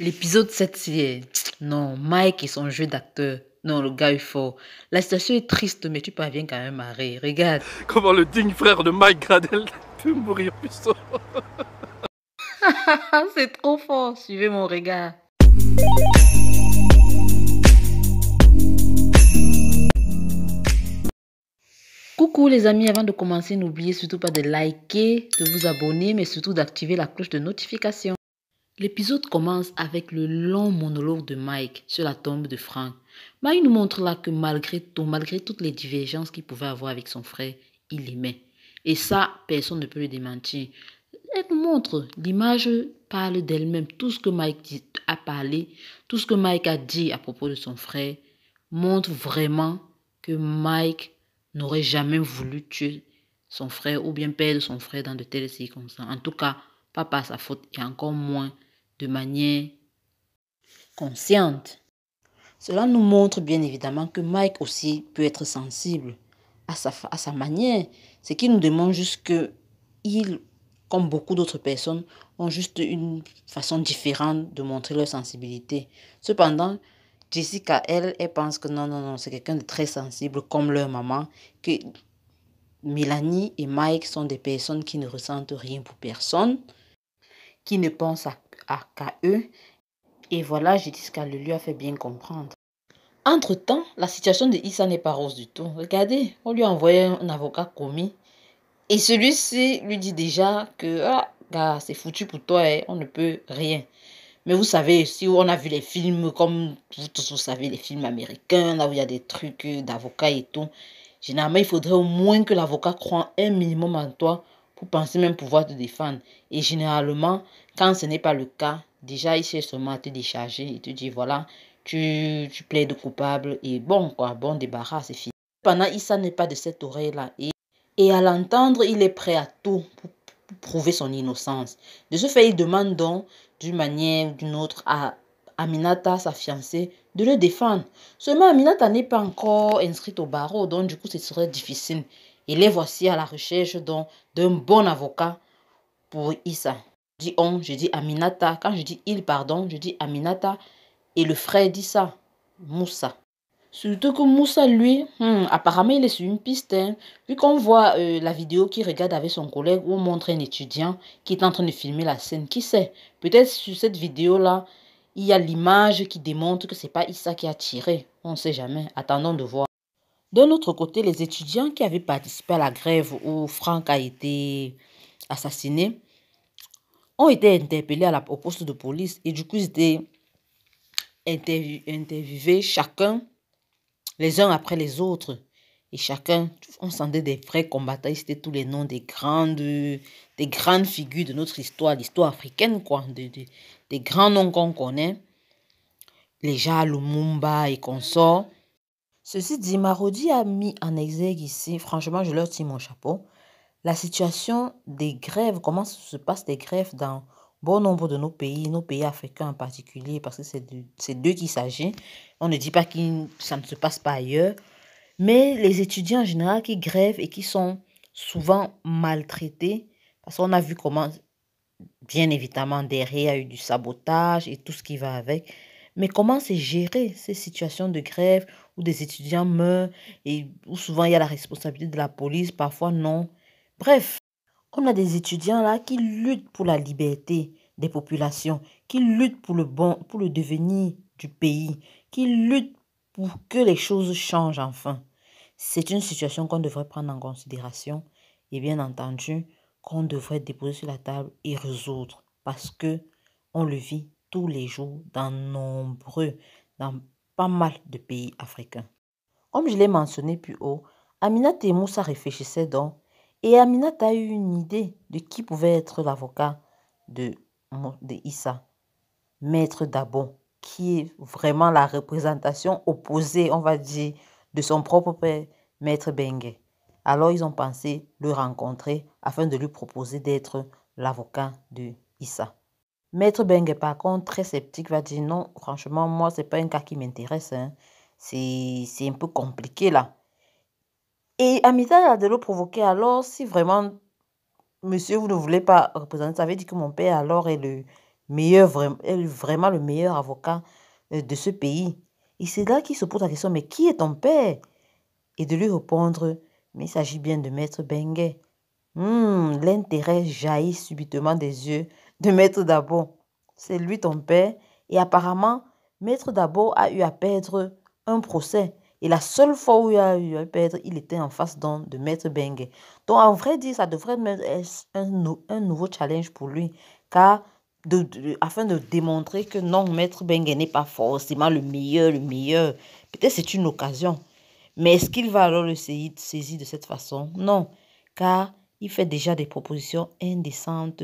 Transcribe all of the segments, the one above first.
L'épisode 7, c'est... Non, Mike et son jeu d'acteur. Non, le gars est fort. La situation est triste, mais tu parviens quand même à rire. Regarde. Comment le digne frère de Mike Gradel peut mourir puissant. C'est trop fort. Suivez mon regard. Coucou les amis, avant de commencer, n'oubliez surtout pas de liker, de vous abonner, mais surtout d'activer la cloche de notification. L'épisode commence avec le long monologue de Mike sur la tombe de Frank. Mike nous montre là que malgré tout, malgré toutes les divergences qu'il pouvait avoir avec son frère, il l'aimait. Et ça, personne ne peut le démentir. Elle nous montre, l'image parle d'elle-même. Tout ce que Mike a parlé, tout ce que Mike a dit à propos de son frère, montre vraiment que Mike n'aurait jamais voulu tuer son frère ou bien perdre son frère dans de telles circonstances. En tout cas, pas par sa faute et encore moins de manière consciente. Cela nous montre bien évidemment que Mike aussi peut être sensible à sa manière. Ce qui nous demande juste que il, comme beaucoup d'autres personnes, ont juste une façon différente de montrer leur sensibilité. Cependant, Jessica, elle pense que non, c'est quelqu'un de très sensible comme leur maman, que Mélanie et Mike sont des personnes qui ne ressentent rien pour personne, qui ne pensent qu'à eux. Et voilà, Jessica le lui a fait bien comprendre. Entre-temps, la situation de Issa n'est pas rose du tout. Regardez, on lui a envoyé un avocat commis. Et celui-ci lui dit déjà que, gars, c'est foutu pour toi, hein, on ne peut rien. Mais vous savez, si on a vu les films, comme vous tous vous savez, les films américains, là où il y a des trucs d'avocats et tout, généralement, il faudrait au moins que l'avocat croie un minimum en toi pour penser même pouvoir te défendre. Et généralement, quand ce n'est pas le cas, déjà, il cherche seulement à te décharger et te dire, voilà, tu plaides coupable et bon, quoi, bon débarras, c'est fini. Pendant, Issa n'est pas de cette oreille-là. Et à l'entendre, il est prêt à tout pour prouver son innocence. De ce fait, il demande donc, d'une manière ou d'une autre, à Aminata, sa fiancée, de le défendre. Seulement, Aminata n'est pas encore inscrite au barreau, donc du coup, ce serait difficile. Et les voici à la recherche d'un bon avocat pour Issa. Je dis on, je dis Aminata. Quand je dis il, pardon, je dis Aminata et le frère d'Issa, Moussa. Surtout que Moussa, lui, apparemment, il est sur une piste. Hein. Vu qu'on voit la vidéo qu'il regarde avec son collègue où on montre un étudiant qui est en train de filmer la scène. Qui sait? Peut-être sur cette vidéo-là, il y a l'image qui démontre que ce n'est pas Issa qui a tiré. On ne sait jamais. Attendons de voir. D'un autre côté, les étudiants qui avaient participé à la grève où Franck a été assassiné ont été interpellés au poste de police. Et du coup, ils étaient interviewés chacun les uns après les autres. Et chacun, on sentait des vrais combattants. C'était tous les noms des grandes figures de notre histoire, l'histoire africaine, quoi. Des grands noms qu'on connaît. Les gens Lumumba et consorts. Ceci dit, Marodi a mis en exergue ici, franchement, je leur tire mon chapeau, la situation des grèves, comment se passent les grèves dans bon nombre de nos pays africains en particulier, parce que c'est d'eux qu'il s'agit. On ne dit pas que ça ne se passe pas ailleurs. Mais les étudiants en général qui grèvent et qui sont souvent maltraités, parce qu'on a vu comment, bien évidemment, derrière, il y a eu du sabotage et tout ce qui va avec. Mais comment c'est géré ces situations de grève où des étudiants meurent et où souvent il y a la responsabilité de la police, parfois non. Bref, on a des étudiants là qui luttent pour la liberté des populations, qui luttent pour pour le devenir du pays, qui luttent pour que les choses changent enfin. C'est une situation qu'on devrait prendre en considération et bien entendu qu'on devrait déposer sur la table et résoudre parce que on le vit tous les jours dans pas mal de pays africains. Comme je l'ai mentionné plus haut, Aminata et Moussa réfléchissaient donc et Aminata a eu une idée de qui pouvait être l'avocat de Issa, Maître Dabo, qui est vraiment la représentation opposée, on va dire, de son propre père, Maître Bengue. Alors ils ont pensé le rencontrer afin de lui proposer d'être l'avocat de Issa. Maître Bengue, par contre, très sceptique, va dire non, franchement, moi, c'est pas un cas qui m'intéresse. Hein. C'est un peu compliqué là. Et Amita a de le provoquer. Alors, si vraiment, monsieur, vous ne voulez pas représenter, ça veut dire que mon père alors est elle est vraiment le meilleur avocat de ce pays. Et c'est là qu'il se pose la question, mais qui est ton père? Et de lui répondre, mais il s'agit bien de Maître Benguet. L'intérêt jaillit subitement des yeux de Maître Dabo. C'est lui ton père. Et apparemment, Maître Dabo a eu à perdre un procès. Et la seule fois où il a eu à perdre, il était en face donc de Maître Benguet. Donc, en vrai dire, ça devrait être un nouveau challenge pour lui. Car, afin de démontrer que non, Maître Benguet n'est pas forcément le meilleur, le meilleur. Peut-être c'est une occasion. Mais est-ce qu'il va alors le saisir de cette façon? Non, car il fait déjà des propositions indécentes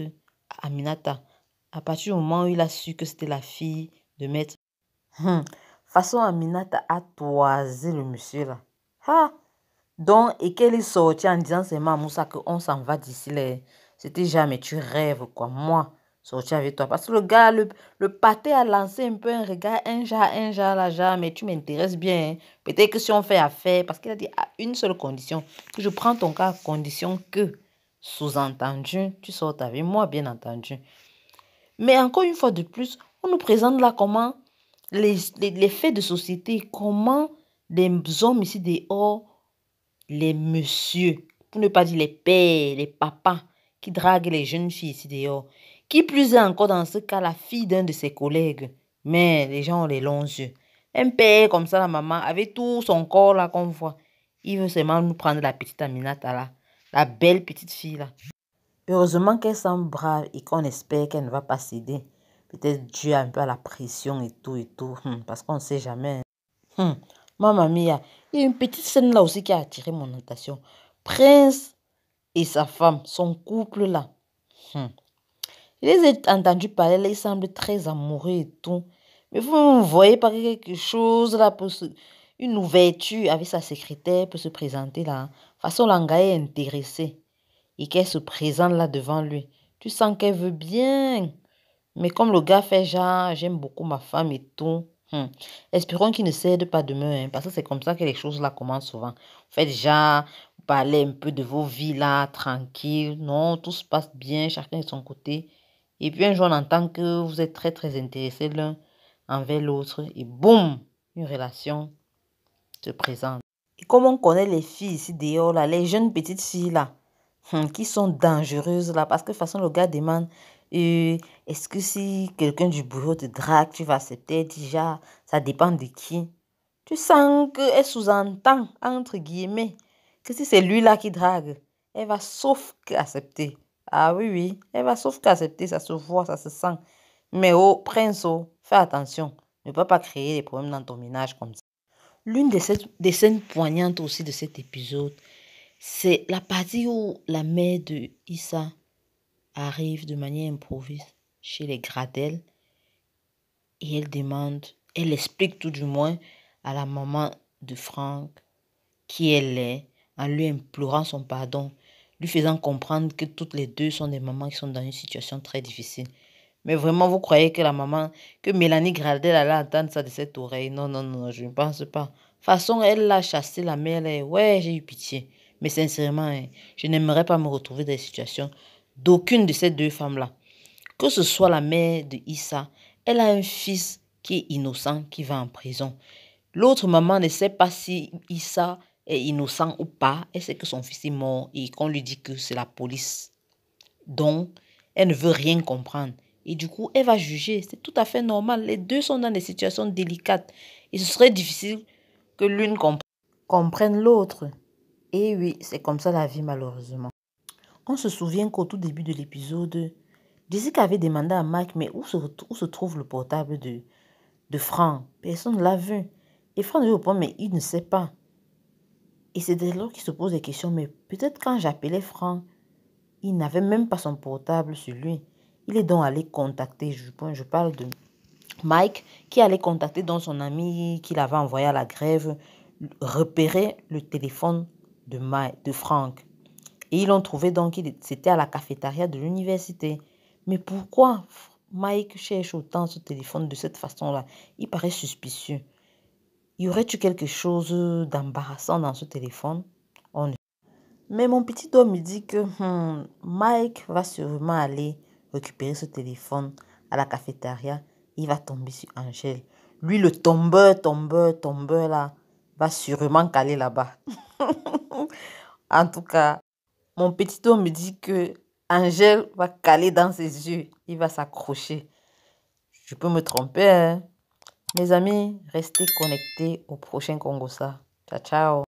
à Aminata. À partir du moment où il a su que c'était la fille de Maître. Façon Aminata a toisé le monsieur là. Ah! Donc, et qu'elle est sortie en disant seulement à Moussa qu'on s'en va d'ici là. C'était jamais, tu rêves quoi. Moi, sortir avec toi. Parce que le gars, le pâté a lancé un peu un regard, un genre, là, genre, mais tu m'intéresses bien. Hein. Peut-être que si on fait affaire, parce qu'il a dit à une seule condition, que je prends ton cas à condition que, sous-entendu, tu sortes avec moi, bien entendu. Mais encore une fois de plus, on nous présente là comment les faits de société, comment les hommes ici dehors, les messieurs, pour ne pas dire les pères, les papas, qui draguent les jeunes filles ici dehors. Qui plus est encore dans ce cas, la fille d'un de ses collègues. Mais les gens ont les longs yeux. Un père comme ça, la maman, avec tout son corps là qu'on voit. Il veut seulement nous prendre la petite Aminata là. La belle petite fille là. Heureusement qu'elle semble brave et qu'on espère qu'elle ne va pas céder. Peut-être dû un peu à la pression et tout et tout. Parce qu'on ne sait jamais. Mamma mia. Il y a une petite scène là aussi qui a attiré mon attention. Prince et sa femme, son couple là. Je les ai entendus parler là, ils semblent très amoureux et tout. Mais vous ne voyez pas quelque chose là pour une ouverture avec sa secrétaire pour se présenter là. De toute façon, l'anga est intéressée et qu'elle se présente là devant lui. Tu sens qu'elle veut bien. Mais comme le gars fait genre, j'aime beaucoup ma femme et tout. Espérons qu'il ne cède pas demain, hein, parce que c'est comme ça que les choses là commencent souvent. Faites genre, vous parlez un peu de vos vies là, tranquille. Non, tout se passe bien, chacun de son côté. Et puis un jour, on entend que vous êtes très très intéressés l'un envers l'autre. Et boum, une relation se présente. Et comme on connaît les filles ici dehors là, les jeunes petites filles là, qui sont dangereuses là, parce que de toute façon, le gars demande, est-ce que si quelqu'un du bureau te drague, tu vas accepter? Déjà, ça dépend de qui. Tu sens qu'elle sous-entend, entre guillemets, que si c'est lui là qui drague, elle va sauf qu'accepter. Ah oui, oui, elle va sauf qu'accepter, ça se voit, ça se sent. Mais oh, prince, oh, fais attention, ne peux pas créer des problèmes dans ton ménage comme ça. L'une des scènes poignantes aussi de cet épisode, c'est la partie où la mère de Issa arrive de manière improvise chez les Gradel et elle explique tout du moins à la maman de Franck qui elle est, en lui implorant son pardon, lui faisant comprendre que toutes les deux sont des mamans qui sont dans une situation très difficile. Mais vraiment, vous croyez que la maman, que Mélanie Gradel allait entendre ça de cette oreille? Non, non, non, je ne pense pas. De toute façon, elle l'a chassé, la mère, ouais, j'ai eu pitié. Mais sincèrement, hein, je n'aimerais pas me retrouver dans la situation d'aucune de ces deux femmes-là. Que ce soit la mère de Issa, elle a un fils qui est innocent, qui va en prison. L'autre maman ne sait pas si Issa est innocent ou pas. Elle sait que son fils est mort et qu'on lui dit que c'est la police. Donc, elle ne veut rien comprendre. Et du coup, elle va juger. C'est tout à fait normal. Les deux sont dans des situations délicates. Et ce serait difficile que l'une comprenne l'autre. Et oui, c'est comme ça la vie malheureusement. On se souvient qu'au tout début de l'épisode, Jessica avait demandé à Mike, mais où se trouve le portable de Franck? Personne ne l'a vu. Et Franck lui répond, mais il ne sait pas. Et c'est dès lors qu'il se pose des questions, mais peut-être quand j'appelais Franck, il n'avait même pas son portable sur lui. Il est donc allé contacter, je parle de Mike, qui allait contacter donc son ami qu'il avait envoyé à la grève, repérer le téléphone de Franck. Et ils l'ont trouvé donc, c'était à la cafétéria de l'université. Mais pourquoi Mike cherche autant ce téléphone de cette façon-là? Il paraît suspicieux. Y aurait-il quelque chose d'embarrassant dans ce téléphone? Mais mon petit doigt me dit que Mike va sûrement aller récupérer ce téléphone à la cafétéria, il va tomber sur Angèle. Lui, le tombeur là, va sûrement caler là-bas. En tout cas, mon petit homme me dit que Angèle va caler dans ses yeux. Il va s'accrocher. Je peux me tromper, hein? Mes amis, restez connectés au prochain Congossa. Ciao, ciao.